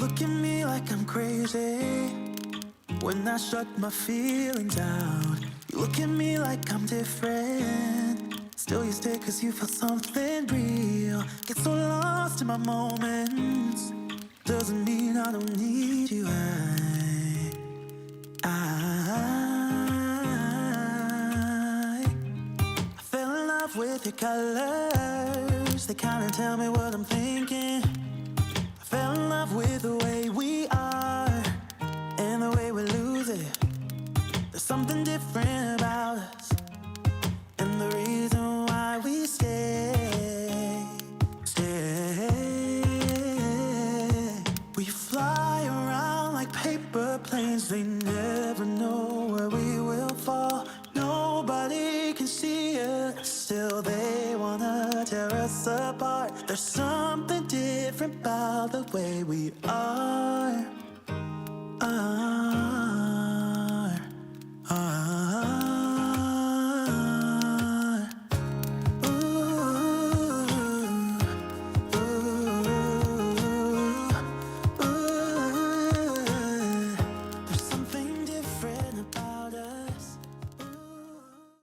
look at me like I'm crazy when I shut my feelings out. You look at me like I'm different. Still you stay cause you felt something real. Get so lost in my moments. Doesn't mean I don't need you. I fell in love with your colors. They kinda tell me what I'm thinking. I fell in love with the way we are and the way we lose it. There's something different about us, and the reason why we stay. We fly around like paper planes. They never know where we will fall. Nobody can see us, still they wanna tear us apart. There's something different about the way we are.